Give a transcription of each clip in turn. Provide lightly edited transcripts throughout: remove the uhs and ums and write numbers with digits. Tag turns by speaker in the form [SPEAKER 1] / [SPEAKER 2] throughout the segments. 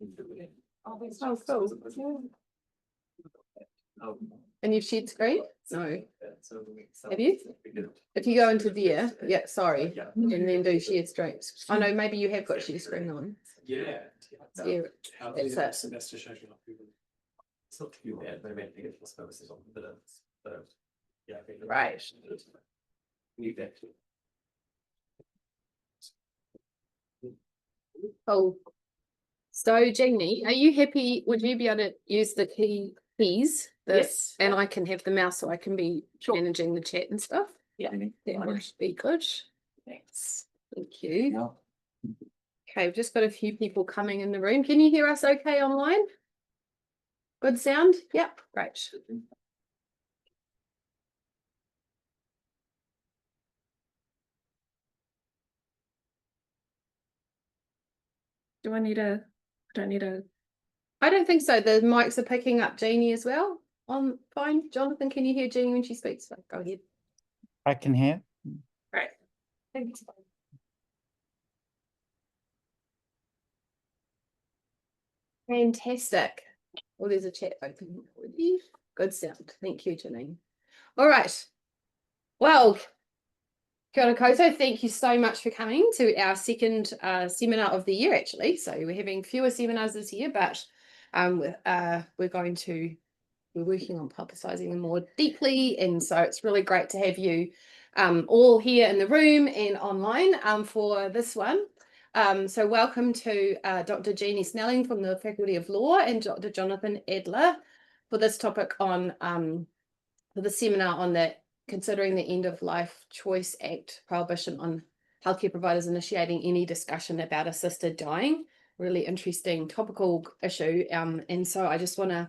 [SPEAKER 1] Oh, cool. And you've shared screen? No. Have you? If you go into there, yeah, sorry, and then do shared screen. I know maybe you have got share screen on.
[SPEAKER 2] Yeah.
[SPEAKER 1] Yeah, that's it.
[SPEAKER 2] It's not too bad, but I mean, I think it's purposes on but yeah, I think
[SPEAKER 1] Right.
[SPEAKER 2] need that.
[SPEAKER 1] Oh, so Jeannie, are you happy? Would you be able to use the keys?
[SPEAKER 3] Yes.
[SPEAKER 1] And I can have the mouse so I can be managing the chat and stuff.
[SPEAKER 3] Yeah.
[SPEAKER 1] That would be good.
[SPEAKER 3] Thanks.
[SPEAKER 1] Thank you.
[SPEAKER 2] No.
[SPEAKER 1] Okay, we've just got a few people coming in the room. Can you hear us okay online? Good sound? Yep, great.
[SPEAKER 3] Do I need a,
[SPEAKER 1] I don't think so. The mics are picking up Jeannie as well. Fine. Jonathan, can you hear Jeannie when she speaks? Go ahead.
[SPEAKER 4] I can hear.
[SPEAKER 3] right.
[SPEAKER 1] Thanks. Fantastic. Well, there's a chat open already. Good sound. Thank you, Janine. All right. Well, kia ora koutou. Thank you so much for coming to our second seminar of the year, actually. So we're having fewer seminars this year, but we're working on publicising them more deeply. And so it's really great to have you all here in the room and online for this one. So welcome to Dr. Jeannie Snelling from the Faculty of Law and Dr. Jonathan Adler for this topic on for the seminar on the Considering the End of Life Choice Act prohibition on healthcare providers initiating any discussion about assisted dying. Really interesting topical issue. And so I just want to,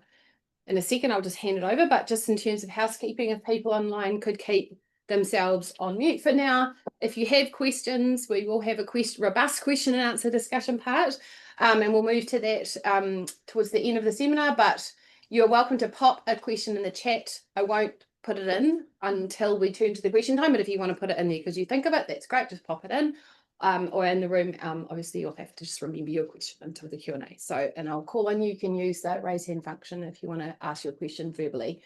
[SPEAKER 1] in a second, I'll just hand it over, but just in terms of housekeeping, if people online could keep themselves on mute for now. If you have questions, we will have a robust question and answer discussion part, and we'll move to that towards the end of the seminar, but you're welcome to pop a question in the chat. I won't put it in until we turn to the question time, but if you want to put it in there because you think of it, that's great, just pop it in. Or in the room, obviously you'll have to just remember your question until the Q&A. So, and I'll call on you, can use that raise hand function if you want to ask your question verbally.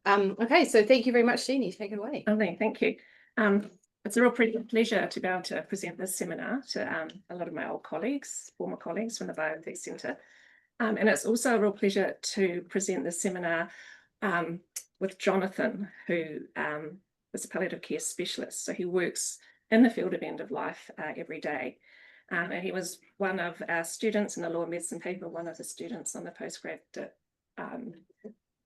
[SPEAKER 1] Okay, so thank you very much, Jeannie. Take it away.
[SPEAKER 3] Okay, thank you. It's a real pleasure to be able to present this seminar to a lot of my old colleagues, former colleagues from the Bioethics Centre. And it's also a real pleasure to present this seminar with Jonathan, who is a palliative care specialist. So he works in the field of end of life every day. And he was one of our students in the law and medicine paper, one of the students on the postgraduate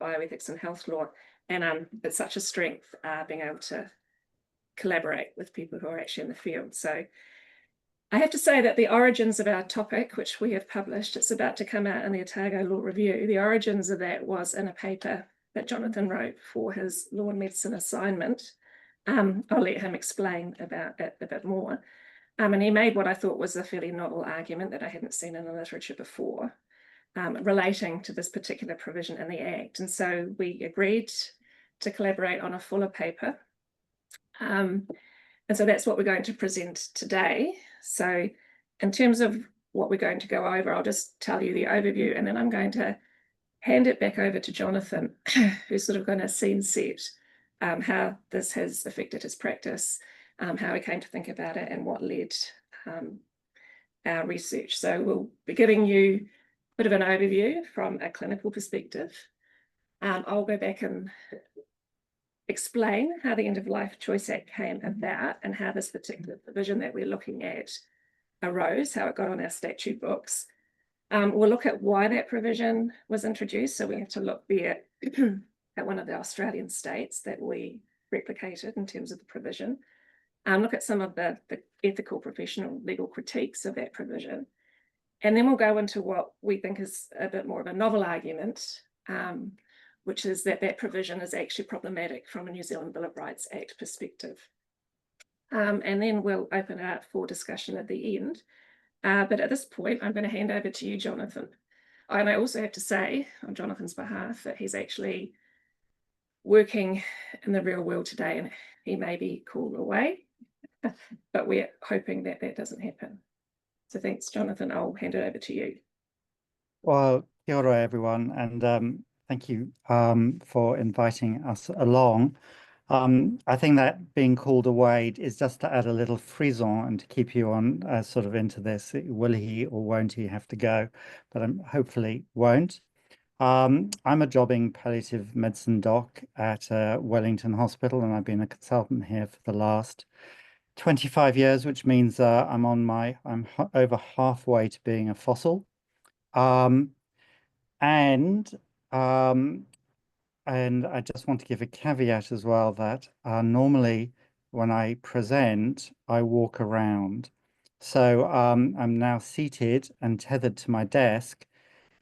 [SPEAKER 3] bioethics and health law. And it's such a strength being able to collaborate with people who are actually in the field. So I have to say that the origins of our topic, which we have published, it's about to come out in the Otago Law Review, the origins of that was in a paper that Jonathan wrote for his law and medicine assignment. I'll let him explain about it a bit more. And he made what I thought was a fairly novel argument that I hadn't seen in the literature before, relating to this particular provision in the Act. And so we agreed to collaborate on a fuller paper. And so that's what we're going to present today. So in terms of what we're going to go over, I'll just tell you the overview, and then I'm going to hand it back over to Jonathan, who's sort of going to scene set how this has affected his practice, how he came to think about it, and what led our research. So we'll be giving you a bit of an overview from a clinical perspective. I'll go back and explain how the End of Life Choice Act came about and how this particular provision that we're looking at arose, how it got on our statute books. We'll look at why that provision was introduced. So we have to look there at one of the Australian states that we replicated in terms of the provision. Look at some of the ethical, professional, legal critiques of that provision. And then we'll go into what we think is a bit more of a novel argument, which is that that provision is actually problematic from a New Zealand Bill of Rights Act perspective. And then we'll open it up for discussion at the end. But at this point, I'm going to hand over to you, Jonathan. And I also have to say, on Jonathan's behalf, that he's actually working in the real world today, and he may be called away, but we're hoping that that doesn't happen. So thanks, Jonathan. I'll hand it over to you.
[SPEAKER 4] Well, kia ora, everyone, and thank you for inviting us along. I think that being called away is just to add a little frisson and to keep you on sort of into this. Will he or won't he have to go? But hopefully won't. I'm a jobbing palliative medicine doc at Wellington Hospital, and I've been a consultant here for the last 25 years, which means I'm over halfway to being a fossil. Um, and um, and I just want to give a caveat as well that normally when I present, I walk around. So I'm now seated and tethered to my desk,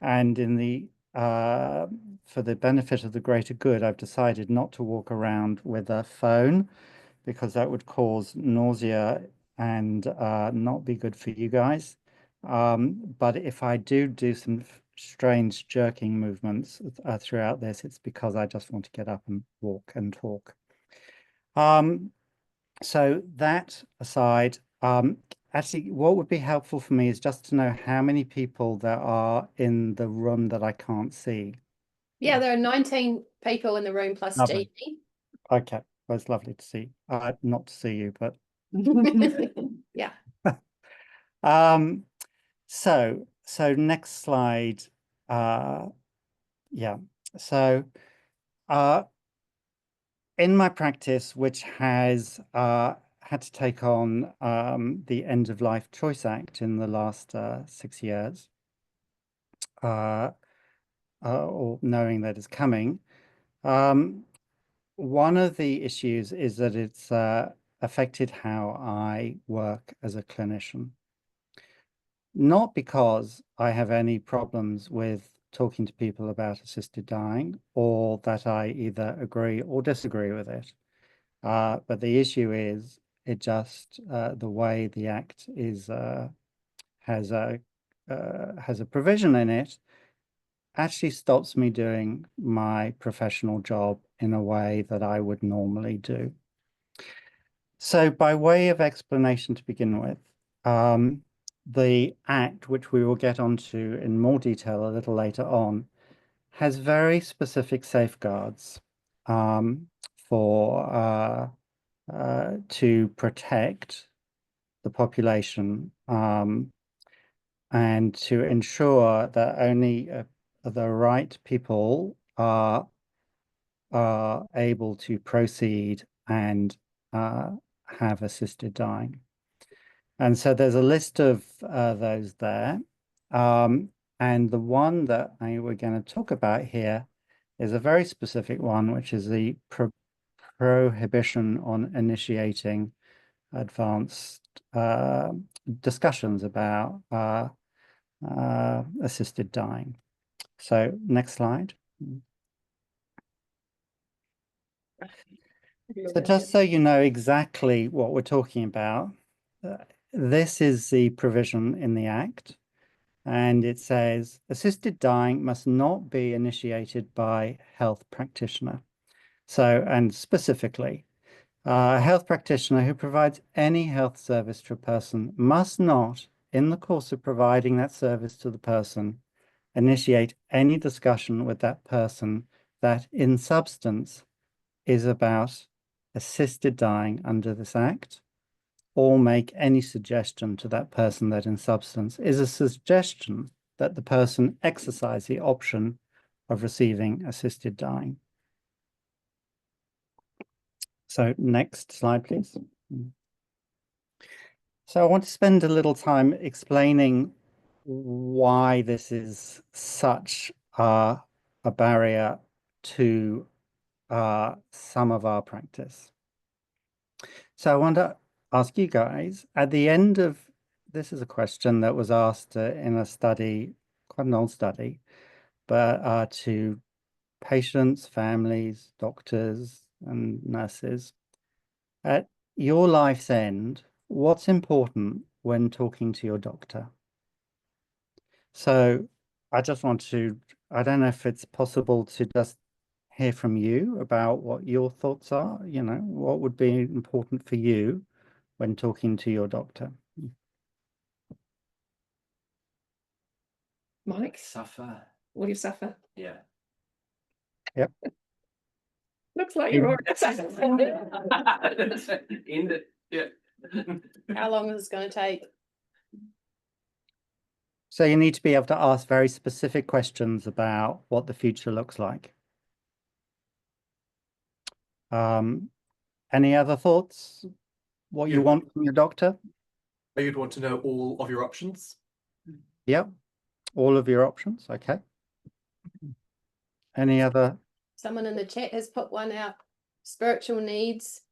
[SPEAKER 4] and for the benefit of the greater good, I've decided not to walk around with a phone because that would cause nausea and not be good for you guys. But if I do some strange jerking movements throughout this, it's because I just want to get up and walk and talk. So that aside, actually, what would be helpful for me is just to know how many people there are in the room that I can't see.
[SPEAKER 1] Yeah, there are 19 people in the room plus
[SPEAKER 4] Lovely.
[SPEAKER 1] Jeannie.
[SPEAKER 4] Okay, well, it's lovely to see. Not to see you, but
[SPEAKER 1] Yeah.
[SPEAKER 4] So next slide. Yeah. So in my practice, which has had to take on the End of Life Choice Act in the last 6 years, or knowing that it's coming, one of the issues is that it's affected how I work as a clinician. Not because I have any problems with talking to people about assisted dying or that I either agree or disagree with it. But the issue is it just the way the Act is has a provision in it actually stops me doing my professional job in a way that I would normally do. So by way of explanation to begin with, the Act, which we will get onto in more detail a little later on, has very specific safeguards for to protect the population and to ensure that only the right people are able to proceed and have assisted dying. And so there's a list of those there. And the one that we're going to talk about here is a very specific one, which is the prohibition on initiating advanced discussions about assisted dying. So next slide. So just so you know exactly what we're talking about, this is the provision in the Act, and it says assisted dying must not be initiated by health practitioner. So, and specifically, a health practitioner who provides any health service to a person must not, in the course of providing that service to the person, initiate any discussion with that person that in substance is about assisted dying under this Act, or make any suggestion to that person that in substance is a suggestion that the person exercise the option of receiving assisted dying. So next slide, please. So I want to spend a little time explaining why this is such a barrier to some of our practice. So I want to ask you guys, at the end of, this is a question that was asked in a study, quite an old study, but to patients, families, doctors, and nurses. At your life's end, what's important when talking to your doctor? So I just want to, I don't know if it's possible to just hear from you about what your thoughts are, you know, what would be important for you when talking to your doctor?
[SPEAKER 3] Mike,
[SPEAKER 2] Suffer.
[SPEAKER 3] will you suffer?
[SPEAKER 2] Yeah.
[SPEAKER 3] Looks like you're already
[SPEAKER 2] In it. Yeah.
[SPEAKER 1] How long is it going to take?
[SPEAKER 4] So you need to be able to ask very specific questions about what the future looks like. Any other thoughts? What you want from your doctor?
[SPEAKER 2] You'd want to know all of your options.
[SPEAKER 4] Yep. All of your options. Okay. Any other?
[SPEAKER 1] Someone in the chat has put one out. Spiritual needs,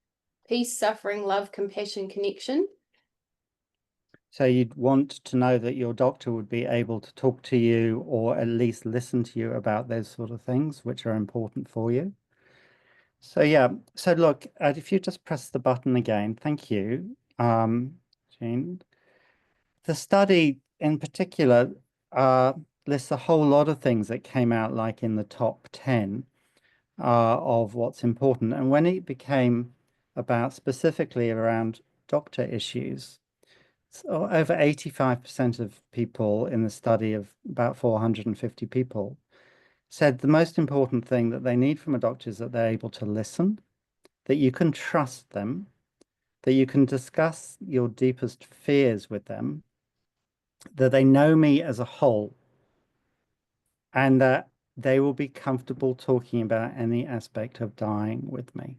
[SPEAKER 1] peace, suffering, love, compassion, connection.
[SPEAKER 4] So you'd want to know that your doctor would be able to talk to you or at least listen to you about those sort of things, which are important for you. So yeah, so look, if you just press the button again, thank you, Jean. The study in particular lists a whole lot of things that came out like in the top 10 of what's important. And when it became about specifically around doctor issues, so over 85% of people in the study of about 450 people said the most important thing that they need from a doctor is that they're able to listen, that you can trust them, that you can discuss your deepest fears with them, that they know me as a whole, and that they will be comfortable talking about any aspect of dying with me.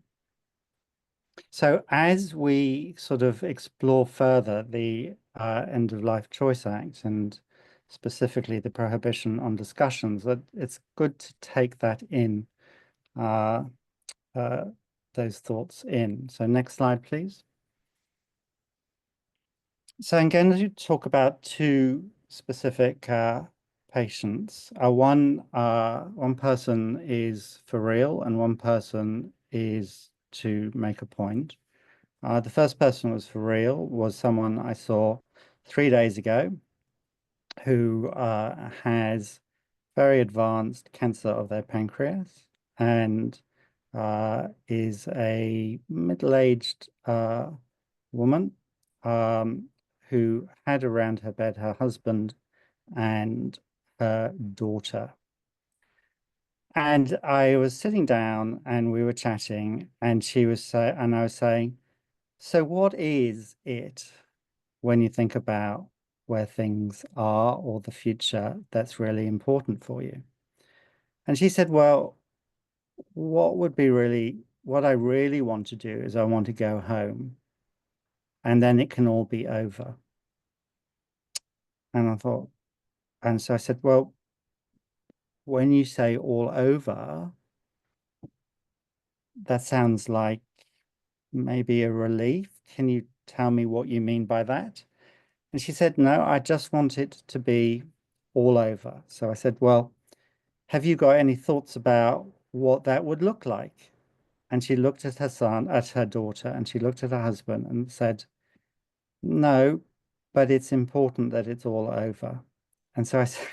[SPEAKER 4] So as we sort of explore further the End of Life Choice Act and specifically the prohibition on discussions, that it's good to take that in, those thoughts in. So next slide, please. So I'm going to talk about two specific patients. One person is for real and one person is to make a point. The first person was for real, was someone I saw 3 days ago who has very advanced cancer of their pancreas and is a middle-aged woman who had around her bed her husband and her daughter. And I was sitting down and we were chatting, and I was saying, so what is it when you think about where things are or the future that's really important for you? And she said, well, what I really want to do is I want to go home and then it can all be over. And I thought, and so I said, well, when you say all over, that sounds like maybe a relief. Can you tell me what you mean by that? And she said, no, I just want it to be all over. So I said, well, have you got any thoughts about what that would look like? And she looked at her daughter, and she looked at her husband and said, no, but it's important that it's all over. And so I said,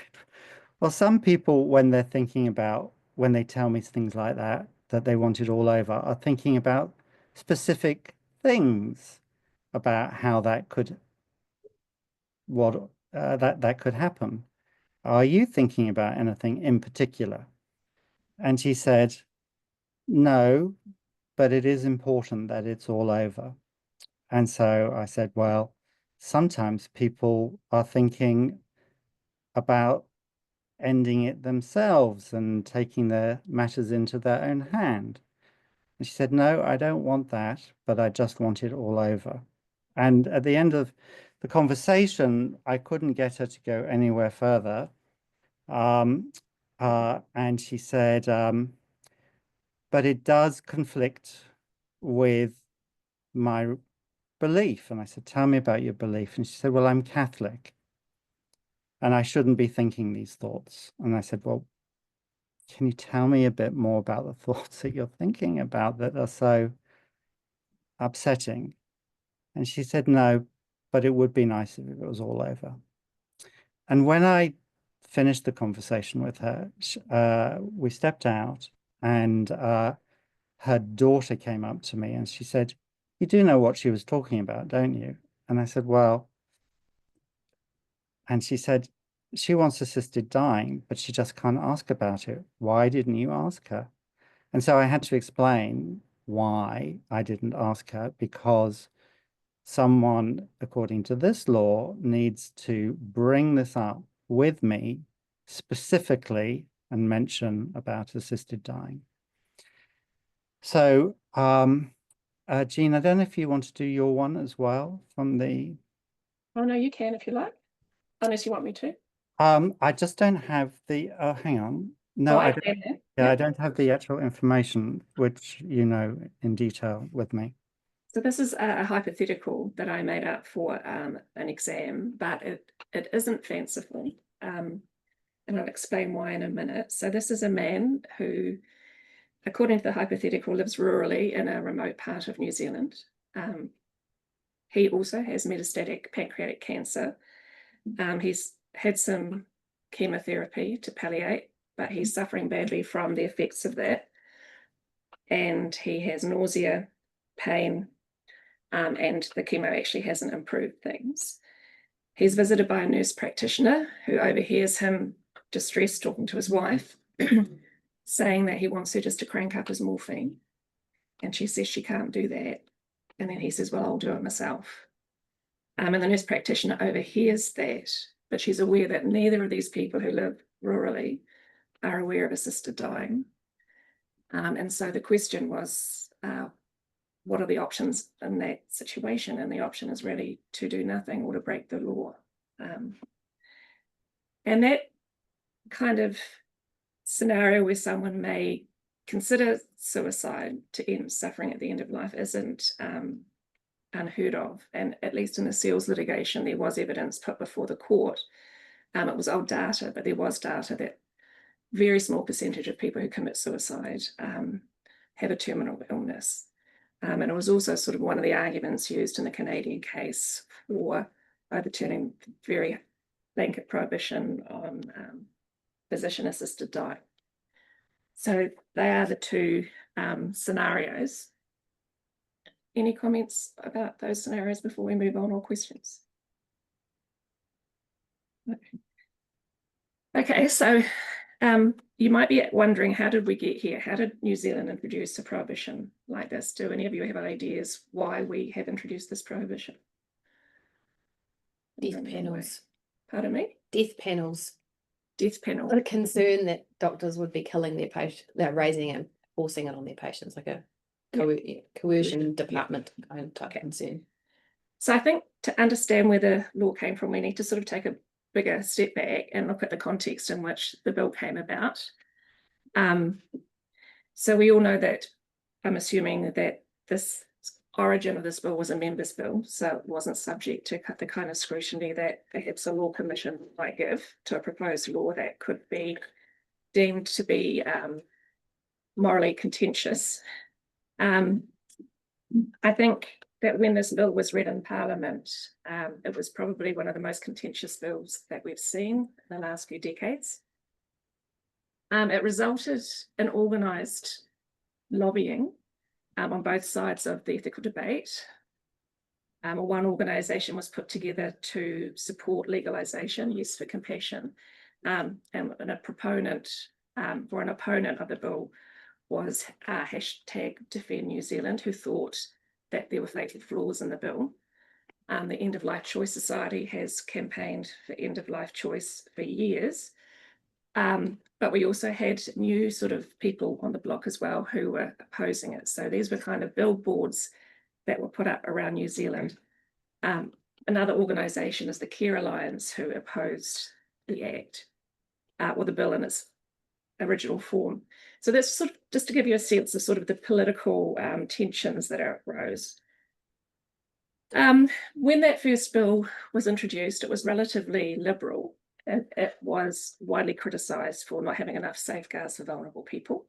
[SPEAKER 4] well, some people, when they tell me things like that they want it all over, are thinking about specific things about how that could happen. Are you thinking about anything in particular? And she said, no, but it is important that it's all over. And so I said, well, sometimes people are thinking about ending it themselves and taking their matters into their own hand. And she said, no, I don't want that, but I just want it all over. And at the end of the conversation, I couldn't get her to go anywhere further. And she said, but it does conflict with my belief. And I said, tell me about your belief. And she said, well, I'm Catholic and I shouldn't be thinking these thoughts. And I said, well, can you tell me a bit more about the thoughts that you're thinking about that are so upsetting? And she said, no, but it would be nice if it was all over. And when I finished the conversation with her, we stepped out, and her daughter came up to me and she said, you do know what she was talking about, don't you? And I said, well, and she said, she wants assisted dying, but she just can't ask about it. Why didn't you ask her? And so I had to explain why I didn't ask her, because someone, according to this law, needs to bring this up with me specifically and mention about assisted dying. So, Jean, I don't know if you want to do your one as well from the.
[SPEAKER 3] Oh, no, you can if you like, unless you want me to.
[SPEAKER 4] I just don't have the. Hang on. No,
[SPEAKER 3] Oh,
[SPEAKER 4] I
[SPEAKER 3] I
[SPEAKER 4] don't.
[SPEAKER 3] can then.
[SPEAKER 4] Yeah, I
[SPEAKER 3] Yep.
[SPEAKER 4] don't have the actual information, which you know in detail with me.
[SPEAKER 3] So this is a hypothetical that I made up for an exam, but it isn't fanciful. And I'll explain why in a minute. So this is a man who, according to the hypothetical, lives rurally in a remote part of New Zealand. He also has metastatic pancreatic cancer. He's had some chemotherapy to palliate, but he's suffering badly from the effects of that. And he has nausea, pain, and the chemo actually hasn't improved things. He's visited by a nurse practitioner who overhears him distressed talking to his wife, saying that he wants her just to crank up his morphine. And she says she can't do that. And then he says, well, I'll do it myself. And the nurse practitioner overhears that, but she's aware that neither of these people who live rurally are aware of assisted dying. And so the question was, what are the options in that situation? And the option is really to do nothing or to break the law. And that kind of scenario where someone may consider suicide to end suffering at the end of life isn't unheard of. And at least in the Seals litigation, there was evidence put before the court. It was old data, but there was data that very small percentage of people who commit suicide have a terminal illness. And it was also sort of one of the arguments used in the Canadian case for overturning very blanket prohibition on physician-assisted dying. So they are the two scenarios. Any comments about those scenarios before we move on, or questions? Okay, so you might be wondering, how did we get here? How did New Zealand introduce a prohibition like this? Do any of you have ideas why we have introduced this prohibition?
[SPEAKER 1] Death panels.
[SPEAKER 3] Pardon me?
[SPEAKER 1] Death panels.
[SPEAKER 3] Death panel.
[SPEAKER 1] A concern that doctors would be killing their patient, they're raising and forcing it on their patients, like a coercion department kind of type concern.
[SPEAKER 3] So I think to understand where the law came from, we need to sort of take a bigger step back and look at the context in which the bill came about. So we all know that, I'm assuming that this origin of this bill was a members' bill, so it wasn't subject to the kind of scrutiny that perhaps a law commission might give to a proposed law that could be deemed to be morally contentious. I think that when this bill was read in Parliament, it was probably one of the most contentious bills that we've seen in the last few decades. It resulted in organised lobbying on both sides of the ethical debate. One organisation was put together to support legalisation, use for compassion, and a proponent or an opponent of the bill was hashtag Defend New Zealand, who thought that there were fatal flaws in the bill. The End of Life Choice Society has campaigned for end of life choice for years. But we also had new sort of people on the block as well who were opposing it. So these were kind of billboards that were put up around New Zealand. Another organisation is the Care Alliance, who opposed the Act or the bill in its original form. So that's sort of just to give you a sense of sort of the political tensions that arose. When that first bill was introduced, it was relatively liberal. And it was widely criticised for not having enough safeguards for vulnerable people.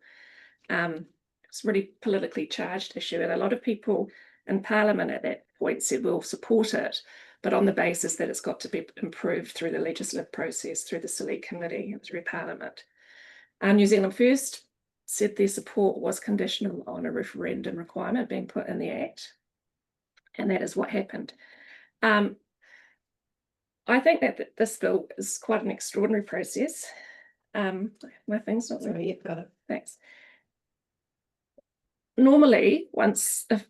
[SPEAKER 3] It's a really politically charged issue, and a lot of people in Parliament at that point said, we'll support it, but on the basis that it's got to be improved through the legislative process, through the Select Committee and through Parliament. New Zealand First said their support was conditional on a referendum requirement being put in the Act, and that is what happened. I think that this bill is quite an extraordinary process. My thing's not
[SPEAKER 1] Sorry, you've got it.
[SPEAKER 3] Thanks. Normally, once a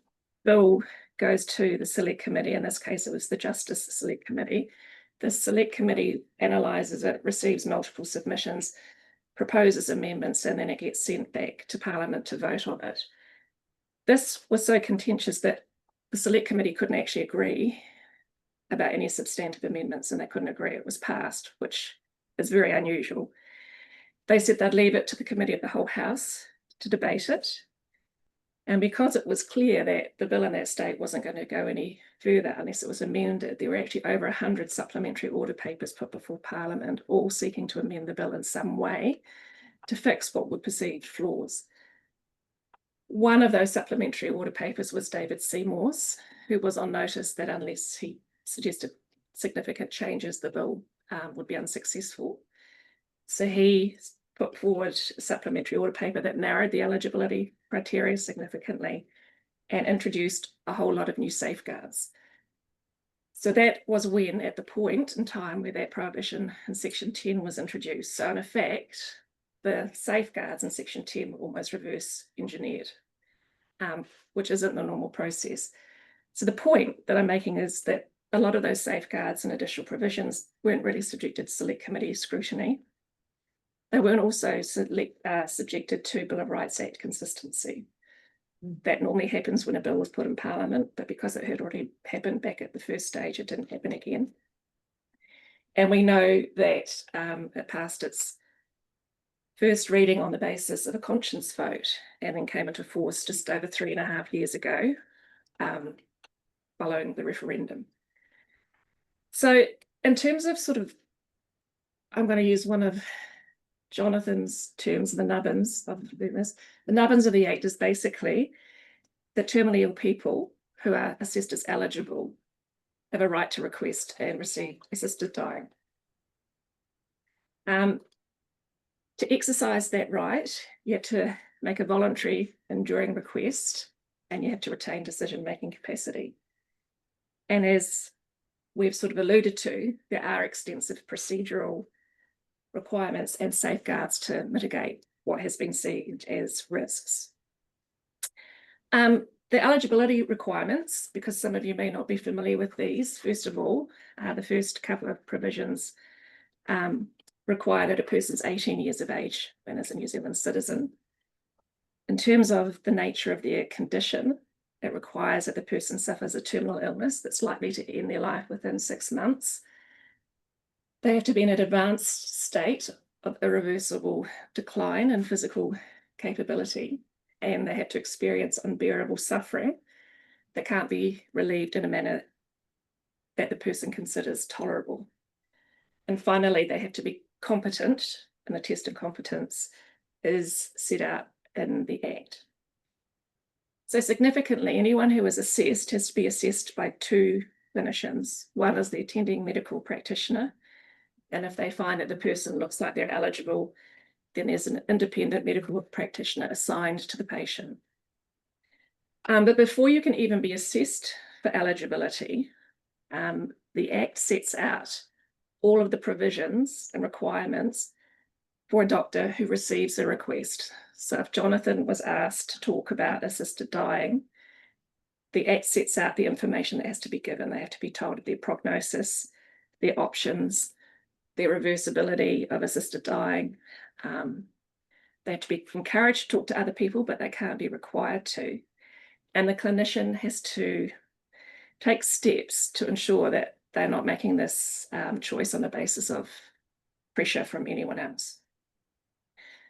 [SPEAKER 3] bill goes to the select committee, in this case it was the Justice Select Committee, the select committee analyses it, receives multiple submissions, proposes amendments, and then it gets sent back to Parliament to vote on it. This was so contentious that the select committee couldn't actually agree about any substantive amendments, and they couldn't agree it was passed, which is very unusual. They said they'd leave it to the Committee of the Whole House to debate it. And because it was clear that the bill in that state wasn't going to go any further unless it was amended, there were actually over 100 supplementary order papers put before Parliament, all seeking to amend the bill in some way to fix what were perceived flaws. One of those supplementary order papers was David Seymour's, who was on notice that unless he suggested significant changes, the bill would be unsuccessful. So he put forward a supplementary order paper that narrowed the eligibility criteria significantly and introduced a whole lot of new safeguards. So that was when, at the point in time where that prohibition in Section 10 was introduced. So in effect, the safeguards in Section 10 were almost reverse engineered, which isn't the normal process. So the point that I'm making is that a lot of those safeguards and additional provisions weren't really subjected to select committee scrutiny. They weren't also subjected to Bill of Rights Act consistency. That normally happens when a bill was put in Parliament, but because it had already happened back at the first stage, it didn't happen again. And we know that it passed its first reading on the basis of a conscience vote and then came into force just over 3.5 years ago, following the referendum. So in terms of I'm going to use one of Jonathan's terms, the nubbins of this. The nubbins of the Act is basically that terminally ill people who are assessed as eligible have a right to request and receive assisted dying. To exercise that right, you have to make a voluntary enduring request and you have to retain decision-making capacity. And as we've sort of alluded to, there are extensive procedural requirements and safeguards to mitigate what has been seen as risks. The eligibility requirements, because some of you may not be familiar with these, first of all, the first couple of provisions require that a person's 18 years of age and is a New Zealand citizen. In terms of the nature of their condition, it requires that the person suffers a terminal illness that's likely to end their life within 6 months. They have to be in an advanced state of irreversible decline in physical capability, and they have to experience unbearable suffering that can't be relieved in a manner that the person considers tolerable. And finally, they have to be competent, and the test of competence is set out in the Act. So significantly, anyone who is assessed has to be assessed by 2 clinicians. One is the attending medical practitioner, and if they find that the person looks like they're eligible, then there's an independent medical practitioner assigned to the patient. But before you can even be assessed for eligibility, the Act sets out all of the provisions and requirements for a doctor who receives a request. So if Jonathan was asked to talk about assisted dying, the Act sets out the information that has to be given. They have to be told of their prognosis, their options, their reversibility of assisted dying. They have to be encouraged to talk to other people, but they can't be required to. And the clinician has to take steps to ensure that they're not making this choice on the basis of pressure from anyone else.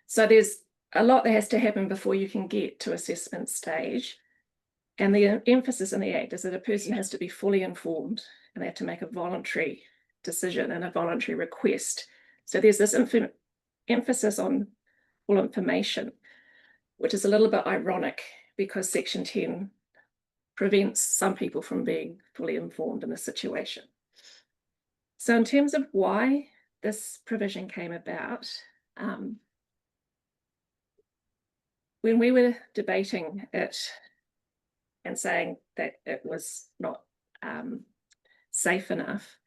[SPEAKER 3] So there's a lot that has to happen before you can get to assessment stage. And the emphasis in the Act is that a person has to be fully informed and they have to make a voluntary decision and a voluntary request. So there's this emphasis on full information, which is a little bit ironic because Section 10 prevents some people from being fully informed in the situation. So in terms of why this provision came about, when we were debating it and saying that it was not safe enough,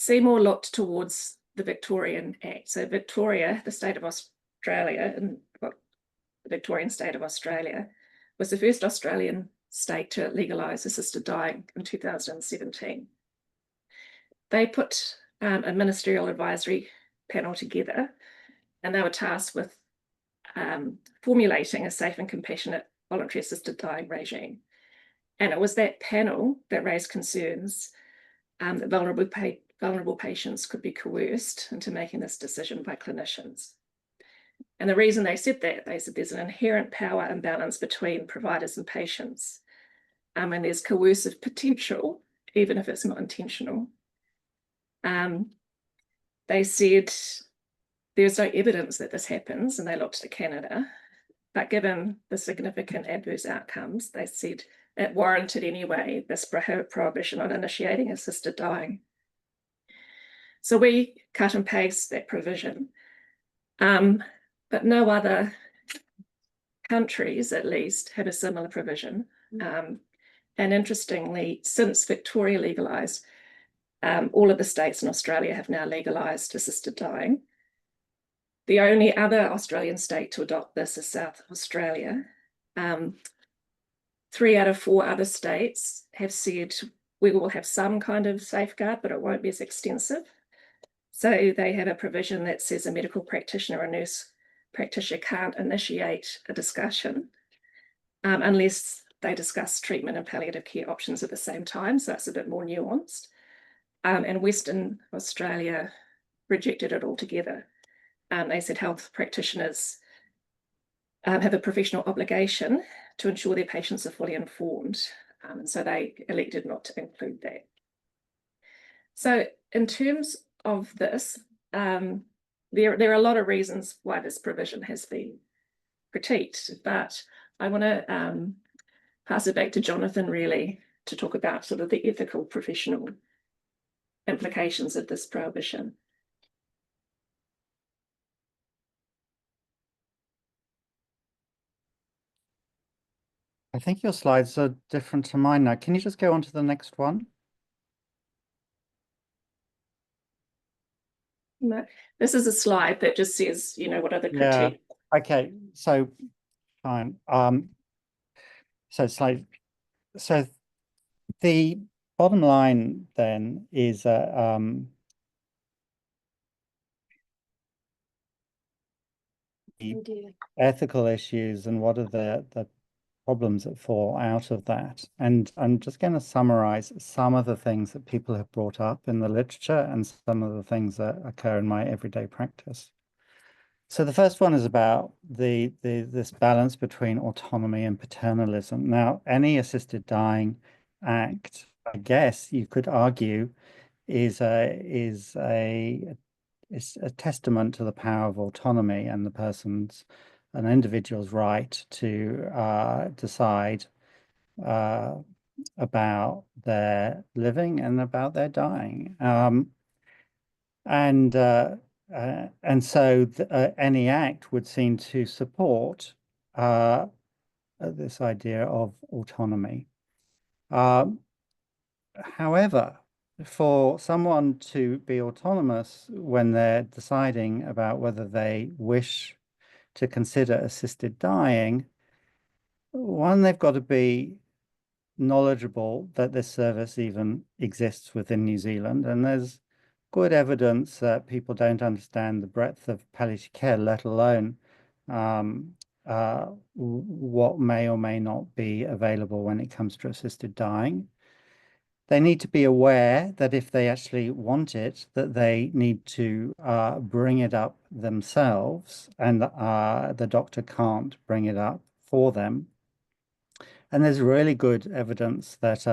[SPEAKER 3] Seymour looked towards the Victorian Act. So Victoria, the state of Australia, and well, the Victorian state of Australia, was the first Australian state to legalise assisted dying in 2017. They put a ministerial advisory panel together, and they were tasked with formulating a safe and compassionate voluntary assisted dying regime. And it was that panel that raised concerns that vulnerable patients could be coerced into making this decision by clinicians. And the reason they said that, they said there's an inherent power imbalance between providers and patients. And there's coercive potential, even if it's not intentional. They said there's no evidence that this happens, and they looked to Canada. But given the significant adverse outcomes, they said it warranted anyway this prohibition on initiating assisted dying. So we cut and paste that provision. But no other countries, at least, have a similar provision. And interestingly, since Victoria legalised, all of the states in Australia have now legalised assisted dying. The only other Australian state to adopt this is South Australia. 3 out of 4 other states have said we will have some kind of safeguard, but it won't be as extensive. So they have a provision that says a medical practitioner or nurse practitioner can't initiate a discussion unless they discuss treatment and palliative care options at the same time. So it's a bit more nuanced. And Western Australia rejected it altogether. They said health practitioners have a professional obligation to ensure their patients are fully informed. And so they elected not to include that. So in terms of this, there are a lot of reasons why this provision has been critiqued, but I want to pass it back to Jonathan really to talk about sort of the ethical professional implications of this prohibition.
[SPEAKER 4] I think your slides are different to mine now. Can you just go on to the next one?
[SPEAKER 3] No, this is a slide that just says, you know, what are the critiques.
[SPEAKER 4] Yeah. Okay, so fine. So the bottom line then is the ethical issues and what are the problems that fall out of that. And I'm just going to summarize some of the things that people have brought up in the literature and some of the things that occur in my everyday practice. So the first one is about this balance between autonomy and paternalism. Now, any assisted dying act, I guess you could argue, is a testament to the power of autonomy and an individual's right to decide about their living and about their dying. And so any act would seem to support this idea of autonomy. However, for someone to be autonomous when they're deciding about whether they wish to consider assisted dying, one, they've got to be knowledgeable that this service even exists within New Zealand, and there's good evidence that people don't understand the breadth of palliative care, let alone what may or may not be available when it comes to assisted dying. They need to be aware that if they actually want it, that they need to bring it up themselves, and the doctor can't bring it up for them. And there's really good evidence that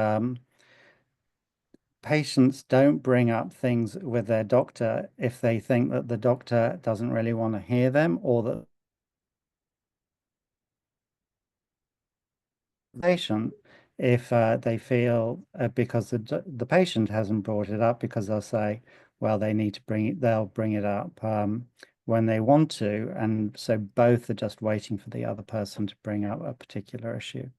[SPEAKER 4] patients don't bring up things with their doctor if they think that the doctor doesn't really want to hear them, or that the patient, if they feel because the patient hasn't brought it up, because they'll say, well, they'll bring it up when they want to, and so both are just waiting for the other person to bring up a particular issue.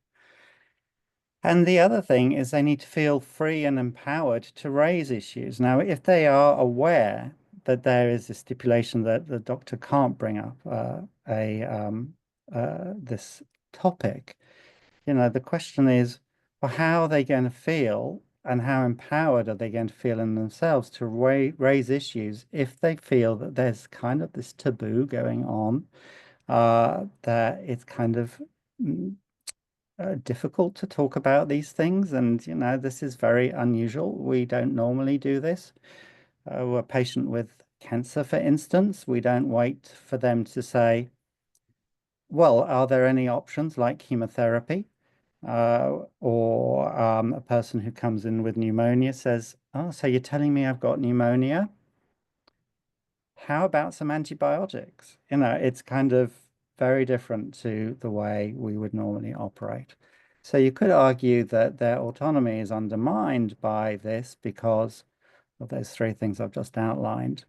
[SPEAKER 4] And the other thing is they need to feel free and empowered to raise issues. Now, if they are aware that there is a stipulation that the doctor can't bring up this topic, the question is, well, how are they going to feel and how empowered are they going to feel in themselves to raise issues if they feel that there's kind of this taboo going on, that it's kind of difficult to talk about these things. And, this is very unusual. We don't normally do this. A patient with cancer, for instance, we don't wait for them to say, well, are there any options like chemotherapy? Or a person who comes in with pneumonia says, oh, so you're telling me I've got pneumonia? How about some antibiotics? It's kind of very different to the way we would normally operate. So you could argue that their autonomy is undermined by this because of those three things I've just outlined.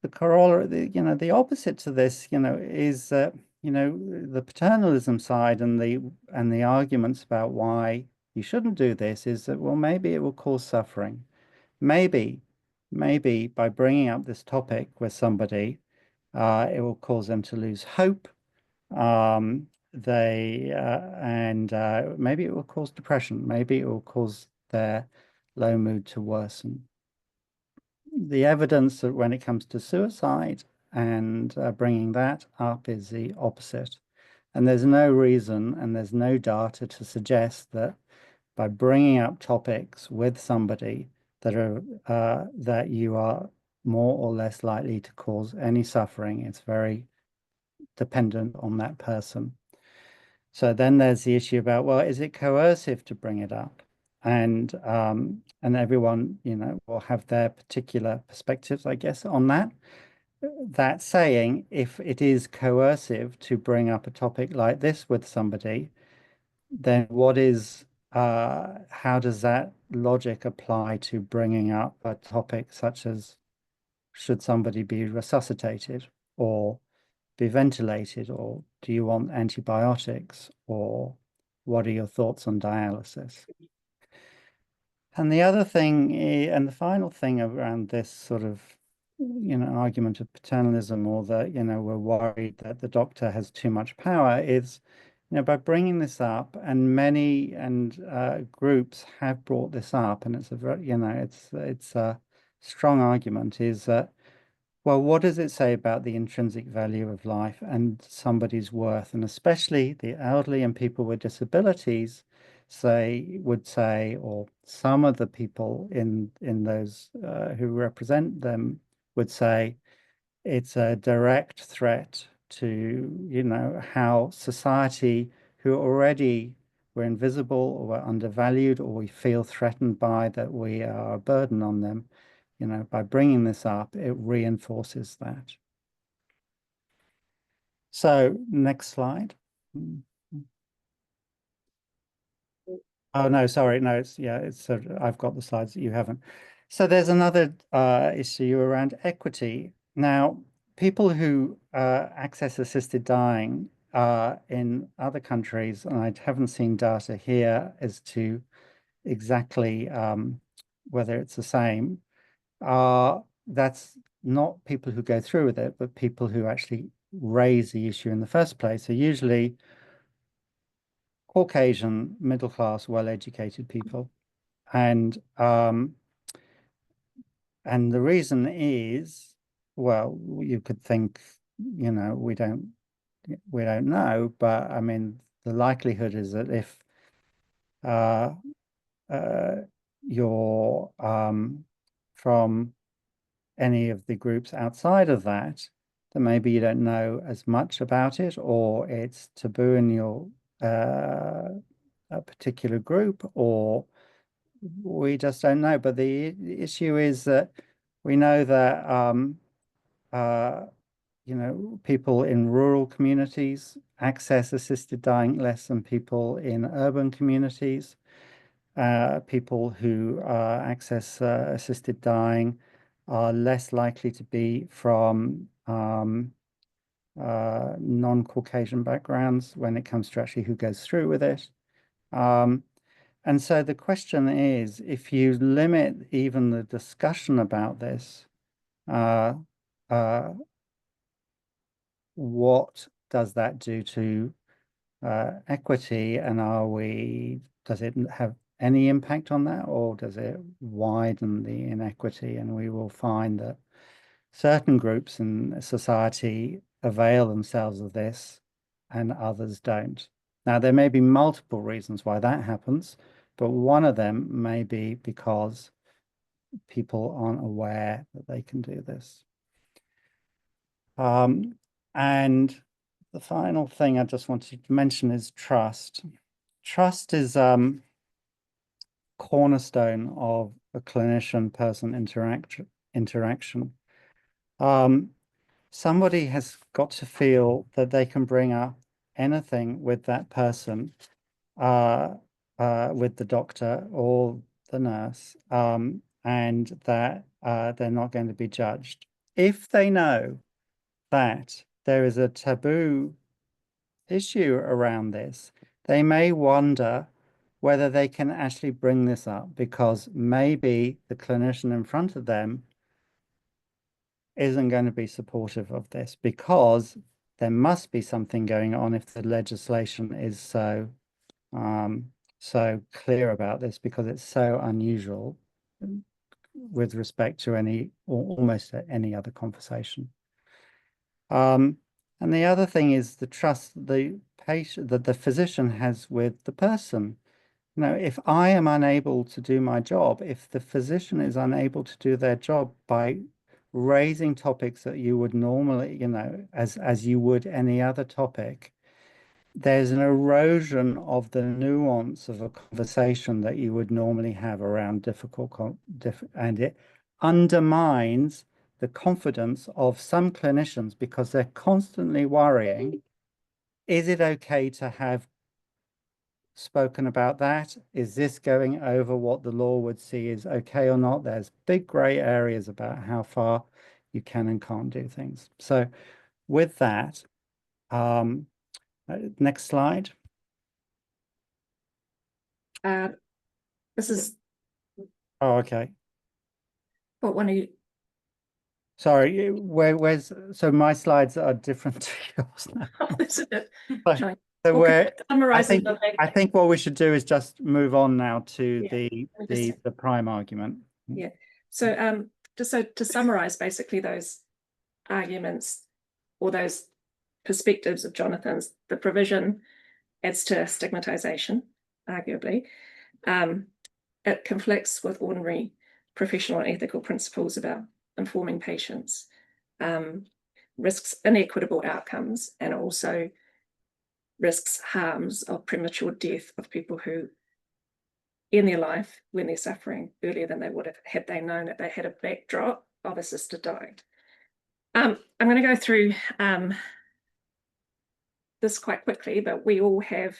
[SPEAKER 4] The corollary, the opposite to this, is that, the paternalism side and the arguments about why you shouldn't do this is that, well, maybe it will cause suffering. Maybe by bringing up this topic with somebody, it will cause them to lose hope. And maybe it will cause depression. Maybe it will cause their low mood to worsen. The evidence that when it comes to suicide and bringing that up is the opposite. And there's no reason and there's no data to suggest that by bringing up topics with somebody that you are more or less likely to cause any suffering. It's very dependent on that person. So then there's the issue about, well, is it coercive to bring it up? And everyone, will have their particular perspectives, I guess, on that. That saying, if it is coercive to bring up a topic like this with somebody, then how does that logic apply to bringing up a topic such as should somebody be resuscitated or be ventilated, or do you want antibiotics, or what are your thoughts on dialysis? And the other thing, and the final thing around this sort of, argument of paternalism, or that, we're worried that the doctor has too much power, is, by bringing this up, and many groups have brought this up, and it's a very, it's a strong argument, is that, well, what does it say about the intrinsic value of life and somebody's worth, and especially the elderly and people with disabilities would say, or some of the people in those who represent them would say, it's a direct threat to, how society, who already were invisible or were undervalued, or we feel threatened by, that we are a burden on them. By bringing this up, it reinforces that. So next slide. Oh, no, sorry. No, I've got the slides that you haven't. So there's another issue around equity. Now, people who access assisted dying in other countries, and I haven't seen data here as to exactly whether it's the same, that's not people who go through with it, but people who actually raise the issue in the first place. So usually Caucasian, middle class, well-educated people. And the reason is, well, you could think, we don't know, but I mean, the likelihood is that if you're from any of the groups outside of that, then maybe you don't know as much about it, or it's taboo in your a particular group, or we just don't know. But the issue is that we know that people in rural communities access assisted dying less than people in urban communities. People who access assisted dying are less likely to be from non-Caucasian backgrounds when it comes to actually who goes through with it. And so the question is, if you limit even the discussion about this, what does that do to equity, and does it have any impact on that, or does it widen the inequity? And we will find that certain groups in society avail themselves of this and others don't. Now, there may be multiple reasons why that happens, but one of them may be because people aren't aware that they can do this. And the final thing I just wanted to mention is trust. Trust is cornerstone of a clinician-person interaction. Somebody has got to feel that they can bring up anything with that person, with the doctor or the nurse, and that they're not going to be judged. If they know that there is a taboo issue around this, they may wonder whether they can actually bring this up, because maybe the clinician in front of them isn't going to be supportive of this, because there must be something going on if the legislation is so clear about this, because it's so unusual with respect to any or almost any other conversation. And the other thing is the trust the patient, that the physician has with the person. You know, if I am unable to do my job, if the physician is unable to do their job by raising topics that you would normally, you know, as you would any other topic, there's an erosion of the nuance of a conversation that you would normally have around and it undermines the confidence of some clinicians, because they're constantly worrying, is it okay to have spoken about that? Is this going over what the law would see is okay or not? There's big gray areas about how far you can and can't do things. So with that, next slide.
[SPEAKER 3] This is
[SPEAKER 4] Oh, okay.
[SPEAKER 3] what one of you.
[SPEAKER 4] Sorry, so my slides are different to yours now.
[SPEAKER 3] Oh, this is it.
[SPEAKER 4] So
[SPEAKER 3] Okay,
[SPEAKER 4] I think what we should do is just move on now to
[SPEAKER 3] Yeah.
[SPEAKER 4] the prime argument.
[SPEAKER 3] Yeah. So just so to summarize basically those arguments or those perspectives of Jonathan's, the provision adds to stigmatization, arguably. It conflicts with ordinary professional and ethical principles about informing patients, risks inequitable outcomes, and also risks harms of premature death of people who in their life when they're suffering earlier than they would have had they known that they had a backdrop of assisted dying. I'm going to go through this quite quickly, but we all have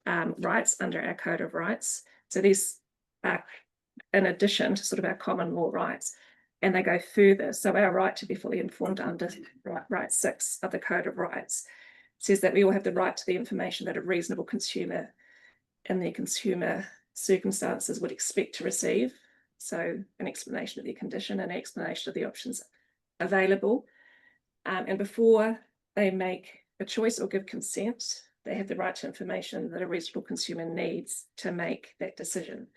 [SPEAKER 3] rights under our Code of Rights. So these are in addition to sort of our common law rights, and they go further. So our right to be fully informed under right 6 of the Code of Rights says that we all have the right to the information that a reasonable consumer in their consumer circumstances would expect to receive. So an explanation of their condition, an explanation of the options available. And before they make a choice or give consent, they have the right to information that a reasonable consumer needs to make that decision.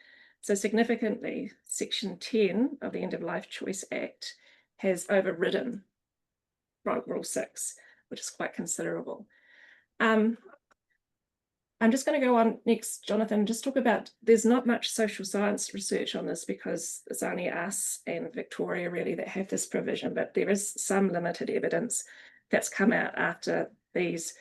[SPEAKER 3] So significantly, Section 10 of the End of Life Choice Act has overridden Rule 6, which is quite considerable. I'm just going to go on next, Jonathan, just talk about, there's not much social science research on this because it's only us and Victoria really that have this provision, but there is some limited evidence that's come out after these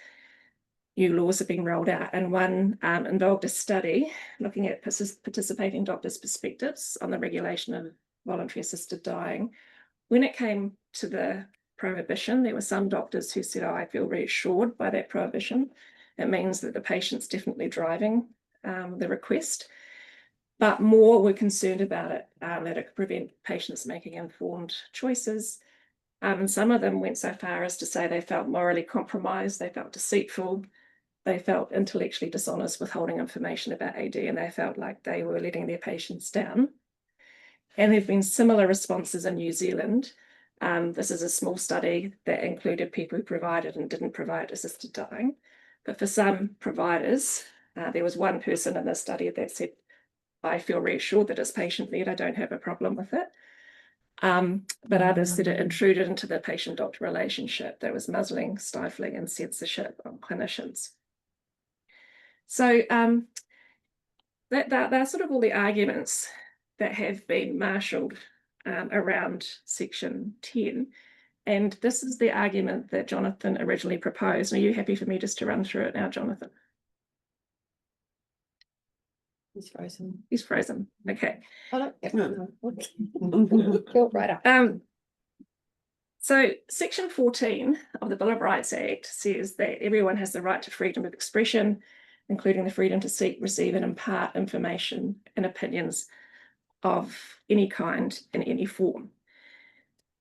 [SPEAKER 3] new laws have been rolled out. And one involved a study looking at participating doctors' perspectives on the regulation of voluntary assisted dying. When it came to the prohibition, there were some doctors who said, oh, I feel reassured by that prohibition. It means that the patient's definitely driving the request, but more were concerned about it, that it could prevent patients making informed choices. And some of them went so far as to say they felt morally compromised, they felt deceitful, they felt intellectually dishonest withholding information about AD, and they felt like they were letting their patients down. And there have been similar responses in New Zealand. This is a small study that included people who provided and didn't provide assisted dying. But for some providers, there was one person in this study that said, I feel reassured that it's patient-led, I don't have a problem with it. But others said it intruded into the patient-doctor relationship. There was muzzling, stifling, and censorship on clinicians. So that's sort of all the arguments that have been marshalled around Section 10. And this is the argument that Jonathan originally proposed. Are you happy for me just to run through it now, Jonathan?
[SPEAKER 1] He's frozen.
[SPEAKER 3] He's frozen. Okay.
[SPEAKER 1] Oh, no. Go right up.
[SPEAKER 3] So Section 14 of the Bill of Rights Act says that everyone has the right to freedom of expression, including the freedom to seek, receive, and impart information and opinions of any kind in any form.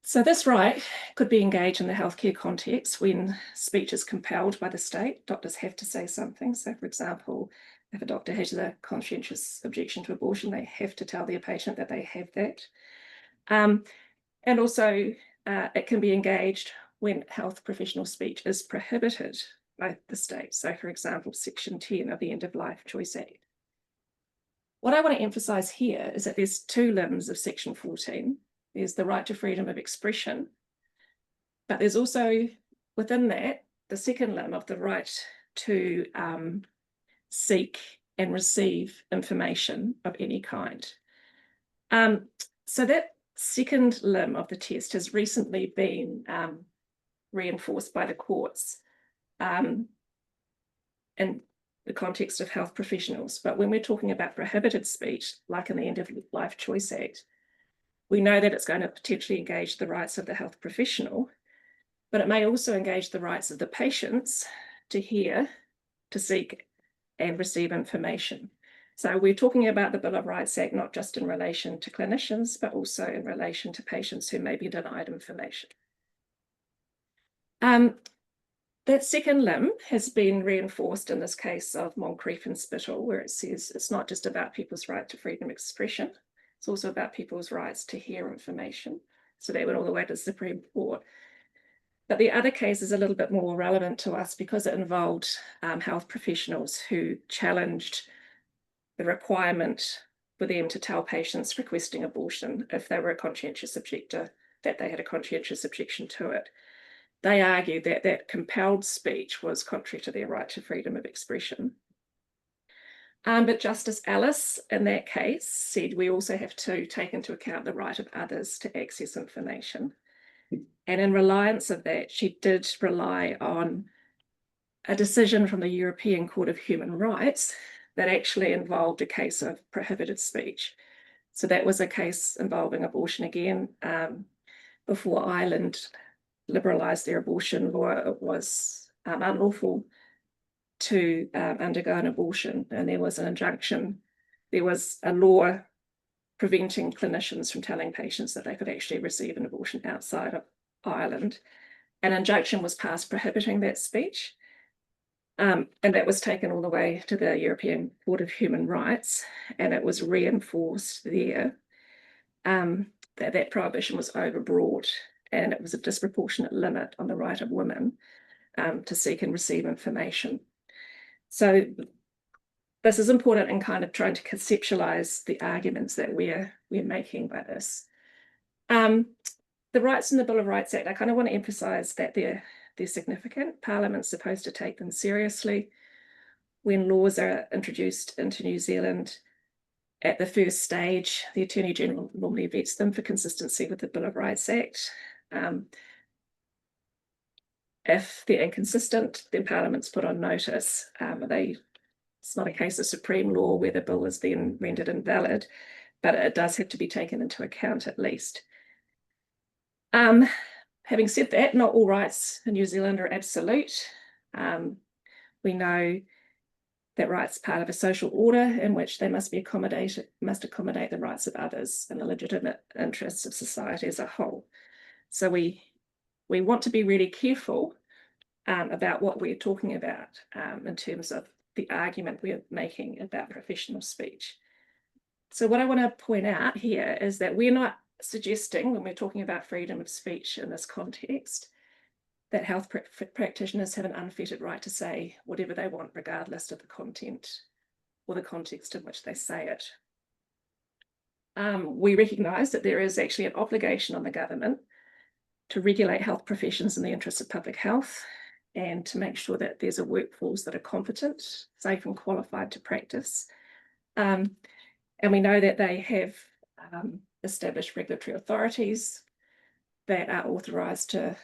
[SPEAKER 3] So this right could be engaged in the healthcare context when speech is compelled by the state. Doctors have to say something. So, for example, if a doctor has a conscientious objection to abortion, they have to tell their patient that they have that. And also, it can be engaged when health professional speech is prohibited by the state. So, for example, Section 10 of the End of Life Choice Act. What I want to emphasize here is that there's two limbs of Section 14. There's the right to freedom of expression, but there's also within that the second limb of the right to seek and receive information of any kind. So that second limb of the test has recently been reinforced by the courts in the context of health professionals. But when we're talking about prohibited speech, like in the End of Life Choice Act, we know that it's going to potentially engage the rights of the health professional, but it may also engage the rights of the patients to hear, to seek, and receive information. So we're talking about the Bill of Rights Act, not just in relation to clinicians, but also in relation to patients who may be denied information. That second limb has been reinforced in this case of Moncrief and Spittle, where it says it's not just about people's right to freedom of expression, it's also about people's rights to hear information. So they went all the way to the Supreme Court. But the other case is a little bit more relevant to us because it involved health professionals who challenged the requirement for them to tell patients requesting abortion if they were a conscientious objector, that they had a conscientious objection to it. They argued that that compelled speech was contrary to their right to freedom of expression. But Justice Ellis, in that case, said we also have to take into account the right of others to access information. And in reliance of that, she did rely on a decision from the European Court of Human Rights that actually involved a case of prohibited speech. So that was a case involving abortion again. Before Ireland liberalised their abortion law, it was unlawful to undergo an abortion, and there was an injunction. There was a law preventing clinicians from telling patients that they could actually receive an abortion outside of Ireland. An injunction was passed prohibiting that speech, and that was taken all the way to the European Court of Human Rights, and it was reinforced there that that prohibition was overbroad, and it was a disproportionate limit on the right of women to seek and receive information. So this is important in kind of trying to conceptualize the arguments that we're making by this. The rights in the Bill of Rights Act, I kind of want to emphasize that they're significant. Parliament's supposed to take them seriously. When laws are introduced into New Zealand, at the first stage, the Attorney General normally vets them for consistency with the Bill of Rights Act. If they're inconsistent, then Parliament's put on notice. It's not a case of supreme law where the bill is then rendered invalid, but it does have to be taken into account at least. Having said that, not all rights in New Zealand are absolute. We know that rights are part of a social order in which they must accommodate the rights of others and the legitimate interests of society as a whole. So we want to be really careful about what we're talking about in terms of the argument we're making about professional speech. So what I want to point out here is that we're not suggesting, when we're talking about freedom of speech in this context, that health practitioners have an unfettered right to say whatever they want, regardless of the content or the context in which they say it. We recognise that there is actually an obligation on the government to regulate health professions in the interests of public health and to make sure that there's a workforce that are competent, safe and qualified to practice. And we know that they have established regulatory authorities that are authorised to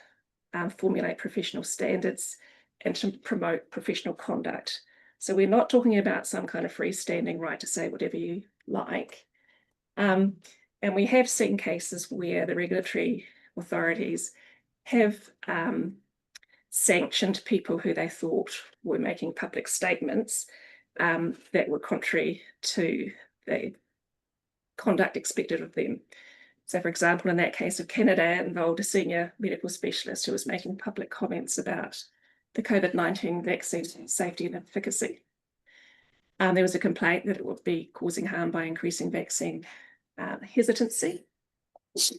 [SPEAKER 3] formulate professional standards and to promote professional conduct. So we're not talking about some kind of freestanding right to say whatever you like. And we have seen cases where the regulatory authorities have sanctioned people who they thought were making public statements that were contrary to the conduct expected of them. So, for example, in that case of Canada, it involved a senior medical specialist who was making public comments about the COVID-19 vaccine safety and efficacy. There was a complaint that it would be causing harm by increasing vaccine hesitancy.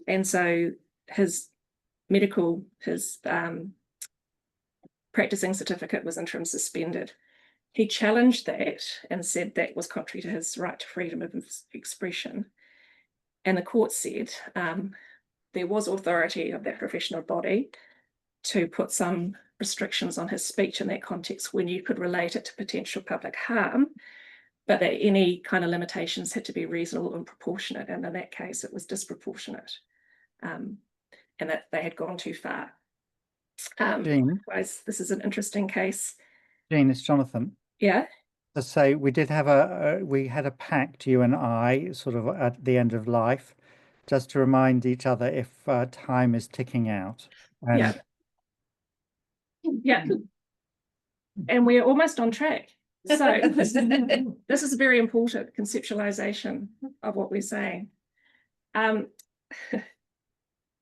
[SPEAKER 3] And so his practicing certificate was interim suspended. He challenged that and said that was contrary to his right to freedom of expression. And the court said there was authority of that professional body to put some restrictions on his speech in that context when you could relate it to potential public harm, but that any kind of limitations had to be reasonable and proportionate. And in that case, it was disproportionate, and that they had gone too far.
[SPEAKER 4] Jean,
[SPEAKER 3] This is an interesting case.
[SPEAKER 4] Jean, it's Jonathan.
[SPEAKER 3] Yeah.
[SPEAKER 4] To say we did have we had a pact, you and I, sort of at the end of life, just to remind each other if time is ticking out. And
[SPEAKER 3] yeah. And we're almost on track. So this is a very important conceptualization of what we're saying.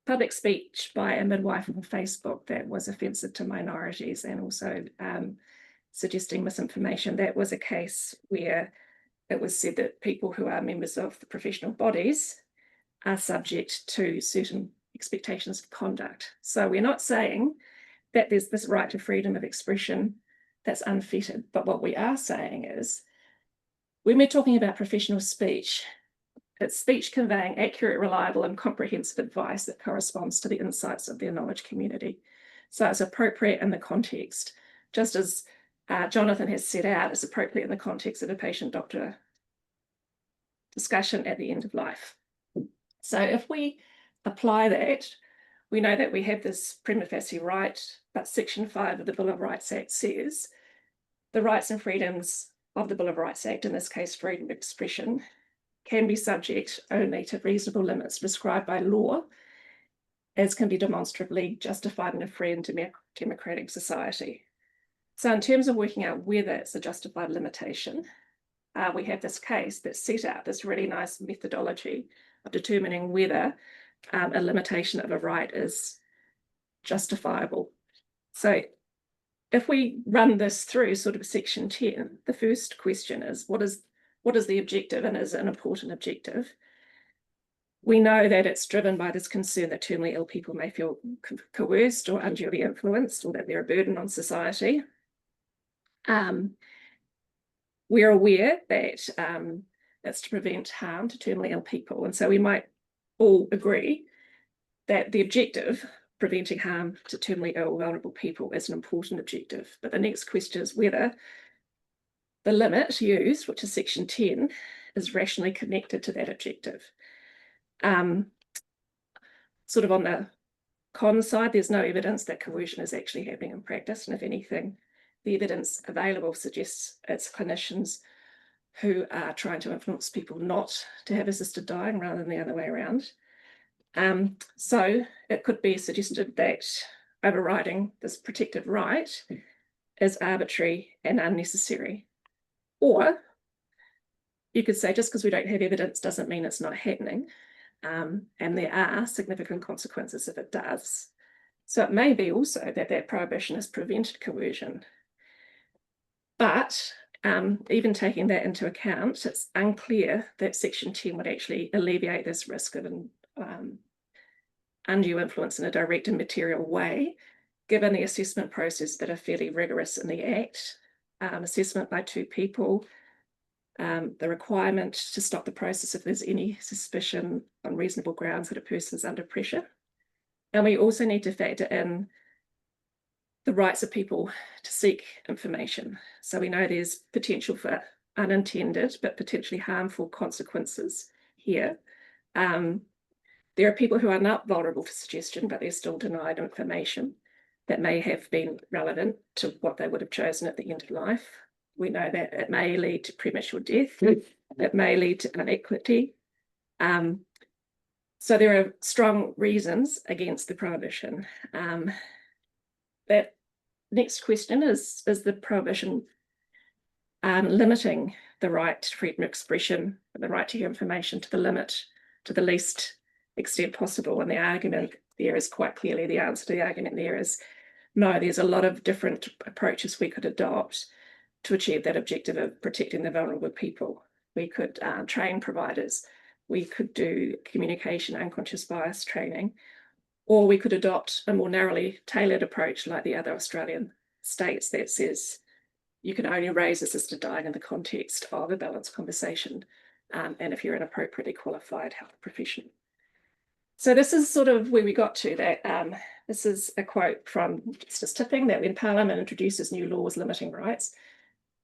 [SPEAKER 3] Public speech by a midwife on Facebook that was offensive to minorities and also suggesting misinformation. That was a case where it was said that people who are members of the professional bodies are subject to certain expectations of conduct. So we're not saying that there's this right to freedom of expression that's unfettered, but what we are saying is when we're talking about professional speech, it's speech conveying accurate, reliable and comprehensive advice that corresponds to the insights of their knowledge community. So it's appropriate in the context, just as Jonathan has set out, is appropriate in the context of a patient-doctor discussion at the end of life. So if we apply that, we know that we have this prima facie right, but Section 5 of the Bill of Rights Act says the rights and freedoms of the Bill of Rights Act, in this case freedom of expression, can be subject only to reasonable limits prescribed by law, as can be demonstrably justified in a free and democratic society. So in terms of working out whether it's a justified limitation, we have this case that set out this really nice methodology of determining whether a limitation of a right is justifiable. So if we run this through sort of Section 10, the first question is, what is the objective, and is it an important objective? We know that it's driven by this concern that terminally ill people may feel coerced or unduly influenced, or that they're a burden on society. We're aware that it's to prevent harm to terminally ill people, and so we might all agree that the objective, preventing harm to terminally ill, vulnerable people, is an important objective. But the next question is whether the limit used, which is Section 10, is rationally connected to that objective. Sort of on the con side, there's no evidence that coercion is actually happening in practice, and if anything, the evidence available suggests it's clinicians who are trying to influence people not to have assisted dying rather than the other way around. So it could be suggested that overriding this protected right is arbitrary and unnecessary. Or you could say just because we don't have evidence doesn't mean it's not happening. And there are significant consequences if it does. So it may be also that that prohibition has prevented coercion. But even taking that into account, it's unclear that Section 10 would actually alleviate this risk of undue influence in a direct and material way, given the assessment process that are fairly rigorous in the Act, assessment by two people, the requirement to stop the process if there's any suspicion on reasonable grounds that a person is under pressure. And we also need to factor in the rights of people to seek information. So we know there's potential for unintended but potentially harmful consequences here. There are people who are not vulnerable for suggestion, but they're still denied information that may have been relevant to what they would have chosen at the end of life. We know that it may lead to premature death. It may lead to inequity. So there are strong reasons against the prohibition. That next question is the prohibition limiting the right to freedom of expression, the right to hear information to the limit, to the least extent possible? And the argument there is quite clearly, the answer to the argument there is no, there's a lot of different approaches we could adopt to achieve that objective of protecting the vulnerable people. We could train providers, we could do communication unconscious bias training, or we could adopt a more narrowly tailored approach like the other Australian states that says you can only raise assisted dying in the context of a balanced conversation, and if you're an appropriately qualified health professional. So this is sort of where we got to that. This is a quote from Justice Tipping, that when Parliament introduces new laws limiting rights,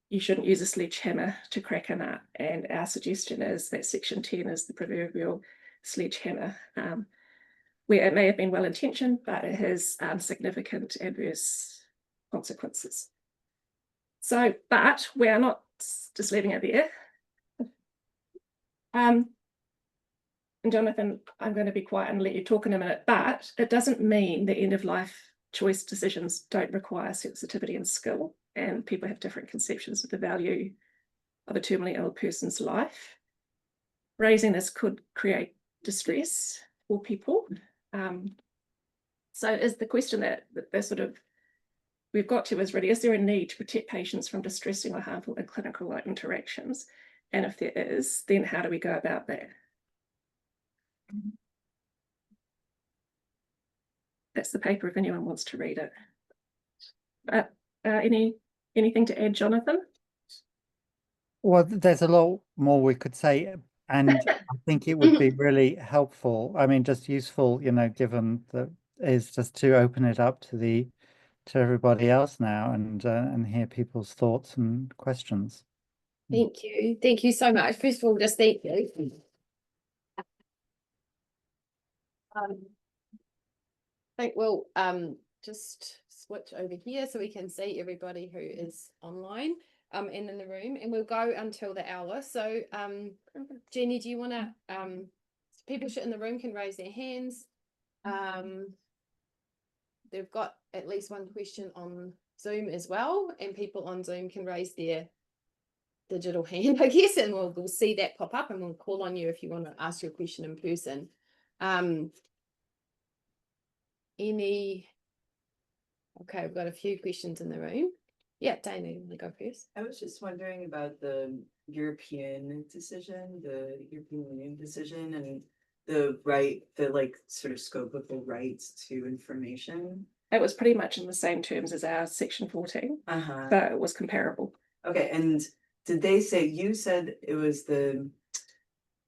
[SPEAKER 3] you shouldn't use a sledgehammer to crack a nut. And our suggestion is that Section 10 is the proverbial sledgehammer, where it may have been well-intentioned, but it has significant adverse consequences. So, but we are not just leaving it there. And Jonathan, I'm going to be quiet and let you talk in a minute, but it doesn't mean that end-of-life choice decisions don't require sensitivity and skill, and people have different conceptions of the value of a terminally ill person's life. Raising this could create distress for people. So is the question that we've got to is really, is there a need to protect patients from distressing or harmful clinical interactions? And if there is, then how do we go about that? That's the paper if anyone wants to read it. Anything to add, Jonathan?
[SPEAKER 4] Well, there's a lot more we could say, and I think it would be really helpful. I mean, just useful, given that is just to open it up to everybody else now and hear people's thoughts and questions.
[SPEAKER 1] Thank you so much. First of all, just thank you. I think we'll just switch over here so we can see everybody who is online and in the room, and we'll go until the hour. So Jenny, do you want to people in the room can raise their hands. They've got at least one question on Zoom as well, and people on Zoom can raise their digital hand, I guess, and we'll see that pop up, and we'll call on you if you want to ask your question in person. Okay, we've got a few questions in the room. Yeah, Dana, you want to go first?
[SPEAKER 5] I was just wondering about the European decision, the European Union decision, and the sort of scope of the rights to information.
[SPEAKER 3] It was pretty much in the same terms as our Section 14, so it was comparable.
[SPEAKER 5] Okay, and did they say, you said it was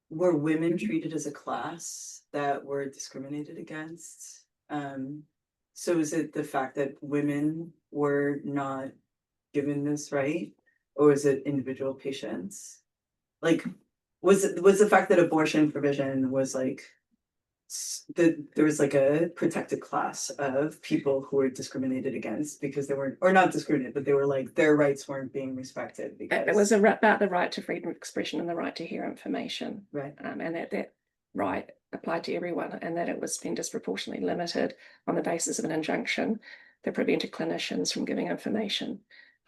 [SPEAKER 5] were women treated as a class that were discriminated against? So is it the fact that women were not given this right, or is it individual patients? Like, was the fact that abortion provision was like there was like a protected class of people who were discriminated against because they weren't, or not discriminated, but they were like their rights weren't being respected? Because
[SPEAKER 3] it was about the right to freedom of expression and the right to hear information,
[SPEAKER 5] right,
[SPEAKER 3] and that right applied to everyone, and that it was being disproportionately limited on the basis of an injunction that prevented clinicians from giving information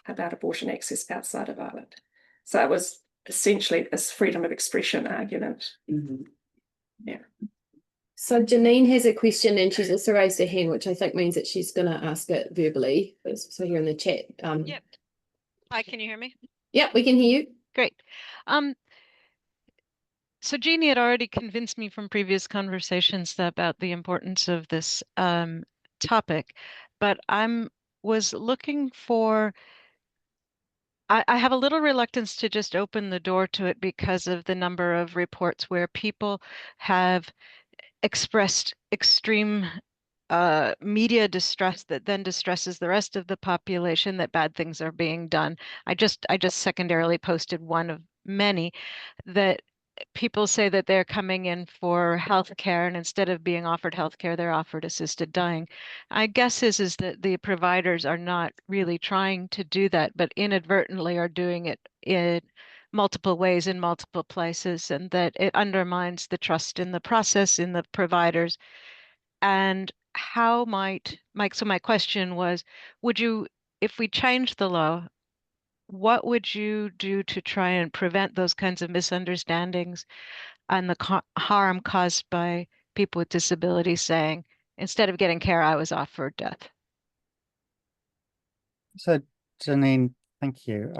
[SPEAKER 3] about abortion access outside of Ireland. So it was essentially this freedom of expression argument.
[SPEAKER 5] Mm-hmm.
[SPEAKER 3] Yeah.
[SPEAKER 1] So Janine has a question and she's also raised her hand, which I think means that she's going to ask it verbally. So here in the chat.
[SPEAKER 6] Yep. Hi, can you hear me?
[SPEAKER 1] Yep, we can hear you.
[SPEAKER 6] Great. So Jeannie had already convinced me from previous conversations about the importance of this topic, but was looking for. I have a little reluctance to just open the door to it because of the number of reports where people have expressed extreme media distress that then distresses the rest of the population that bad things are being done. I just secondarily posted one of many that people say that they're coming in for health care, and instead of being offered health care, they're offered assisted dying. I guess is that the providers are not really trying to do that, but inadvertently are doing it in multiple ways in multiple places, and that it undermines the trust in the process, in the providers. And how might Mike, so my question was, would you, if we change the law, what would you do to try and prevent those kinds of misunderstandings and the harm caused by people with disabilities saying, instead of getting care, I was offered death?
[SPEAKER 4] So, Janine, thank you.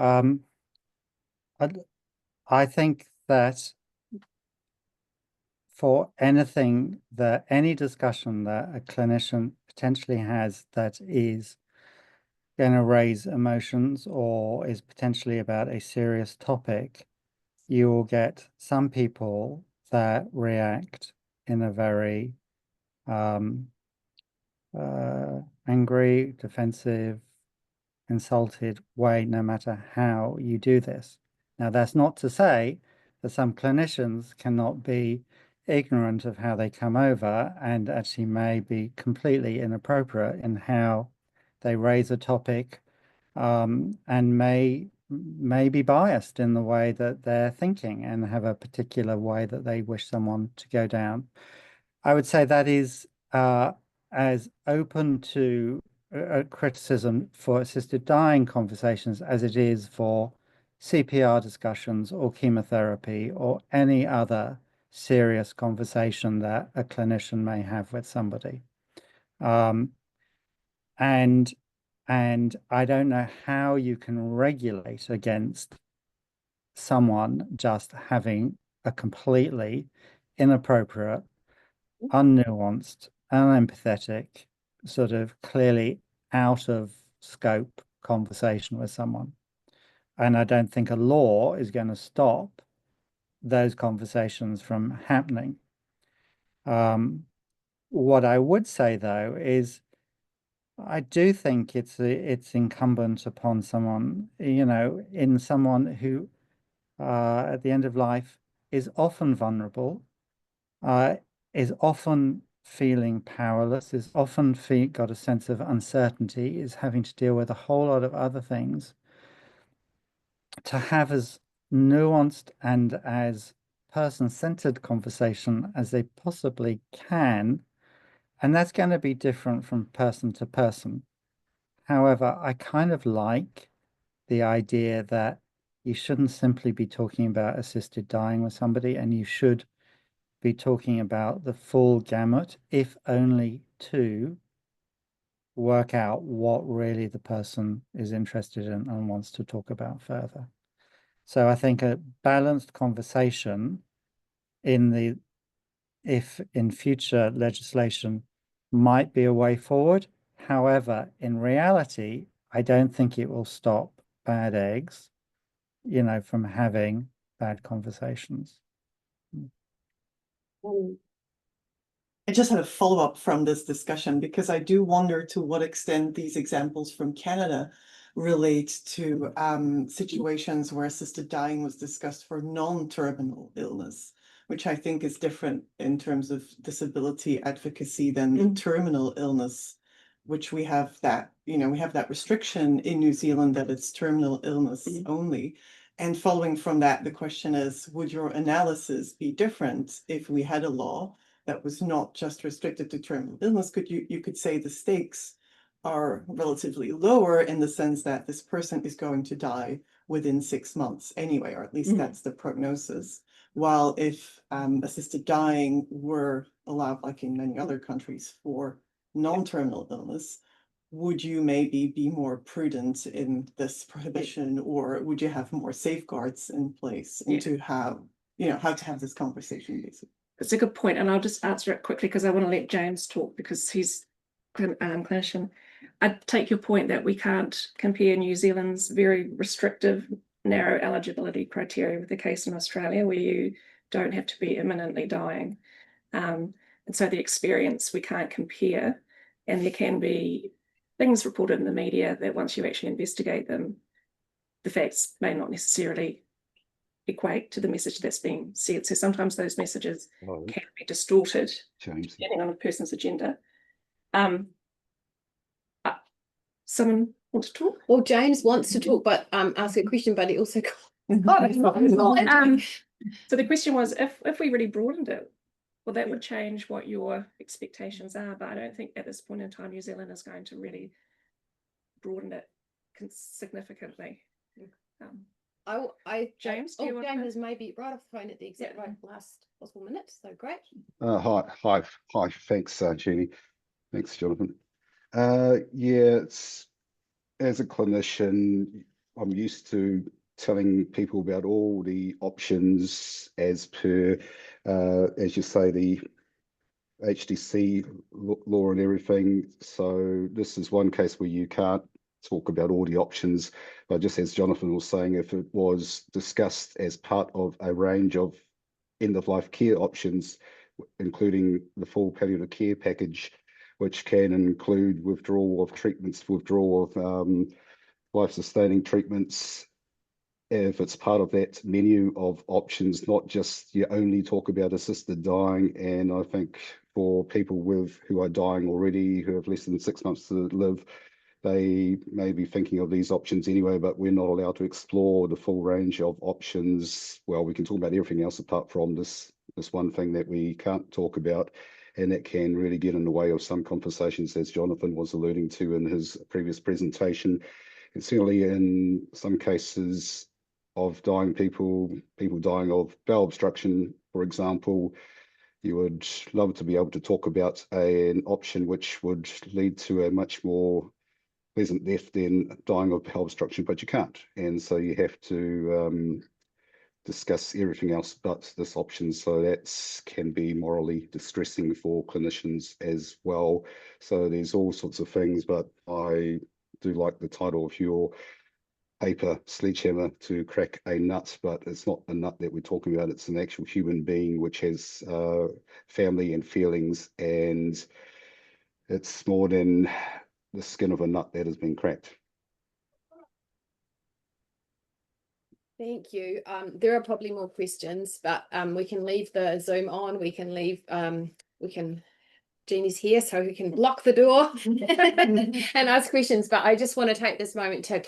[SPEAKER 4] I think that for any discussion that a clinician potentially has that is going to raise emotions or is potentially about a serious topic, you will get some people that react in a very angry, defensive, insulted way, no matter how you do this. Now, that's not to say that some clinicians cannot be ignorant of how they come over and actually may be completely inappropriate in how they raise a topic, and may be biased in the way that they're thinking and have a particular way that they wish someone to go down. I would say that is as open to criticism for assisted dying conversations as it is for CPR discussions or chemotherapy or any other serious conversation that a clinician may have with somebody. And I don't know how you can regulate against someone just having a completely inappropriate, unnuanced, unempathetic, sort of clearly out of scope conversation with someone. And I don't think a law is going to stop those conversations from happening. What I would say, though, is I do think it's incumbent upon someone, in someone who at the end of life is often vulnerable, is often feeling powerless, is often got a sense of uncertainty, is having to deal with a whole lot of other things, to have as nuanced and as person-centered conversation as they possibly can. And that's going to be different from person to person. However, I kind of like the idea that you shouldn't simply be talking about assisted dying with somebody, and you should be talking about the full gamut, if only to work out what really the person is interested in and wants to talk about further. So I think a balanced conversation if in future legislation might be a way forward. However, in reality, I don't think it will stop bad eggs, from having bad conversations.
[SPEAKER 7] I just had a follow-up from this discussion, because I do wonder to what extent these examples from Canada relate to situations where assisted dying was discussed for non-terminal illness, which I think is different in terms of disability advocacy than terminal illness, which we have that, we have that restriction in New Zealand that it's terminal illness only. And following from that, the question is, would your analysis be different if we had a law that was not just restricted to terminal illness? You could say the stakes are relatively lower in the sense that this person is going to die within 6 months anyway, or at least that's the prognosis. While if assisted dying were allowed, like in many other countries, for non-terminal illness, would you maybe be more prudent in this prohibition, or would you have more safeguards in place and to have, how to have this conversation basically?
[SPEAKER 3] It's a good point, and I'll just answer it quickly because I want to let James talk because he's clinician. I take your point that we can't compare New Zealand's very restrictive, narrow eligibility criteria with the case in Australia, where you don't have to be imminently dying. And so the experience we can't compare, and there can be things reported in the media that once you actually investigate them, the facts may not necessarily equate to the message that's being said. So sometimes those messages can be distorted depending on a person's agenda. Someone want to talk?
[SPEAKER 1] Well, James wants to talk, but ask a question, but he also
[SPEAKER 3] So the question was, if we really broadened it, well, that would change what your expectations are. But I don't think at this point in time, New Zealand is going to really broaden it significantly. James,
[SPEAKER 1] James is maybe right off the phone at the exact right last possible minute. So great.
[SPEAKER 8] Hi. Thanks, Jeannie. Thanks, Jonathan. It's, as a clinician, I'm used to telling people about all the options as per, as you say, the HDC law and everything. So this is one case where you can't talk about all the options, but just as Jonathan was saying, if it was discussed as part of a range of end-of-life care options, including the full palliative care package, which can include withdrawal of treatments, withdrawal of life-sustaining treatments, if it's part of that menu of options, not just you only talk about assisted dying. And I think for people who are dying already, who have less than 6 months to live, they may be thinking of these options anyway, but we're not allowed to explore the full range of options. Well, we can talk about everything else apart from this one thing that we can't talk about, and that can really get in the way of some conversations, as Jonathan was alluding to in his previous presentation. And certainly in some cases of dying people dying of bowel obstruction, for example, you would love to be able to talk about an option which would lead to a much more pleasant death than dying of bowel obstruction, but you can't. And so you have to discuss everything else but this option. So that can be morally distressing for clinicians as well. So there's all sorts of things, but I do like the title of your paper, Sledgehammer to Crack a Nut, but it's not a nut that we're talking about. It's an actual human being which has family and feelings, and it's more than the skin of a nut that has been cracked.
[SPEAKER 1] Thank you. There are probably more questions, but we can leave the Zoom on. We can leave, Jeannie's here, so we can lock the door and ask questions. But I just want to take this moment to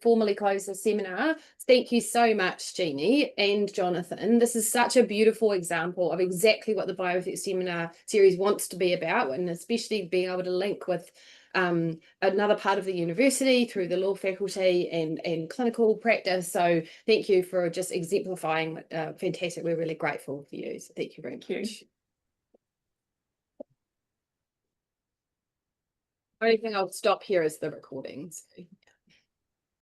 [SPEAKER 1] formally close the seminar. Thank you so much, Jeannie and Jonathan. This is such a beautiful example of exactly what the Bioethics Seminar Series wants to be about, and especially being able to link with another part of the university through the law faculty and clinical practice. So thank you for just exemplifying. Fantastic. We're really grateful for you. So thank you very much. Only thing I'll stop here is the recordings.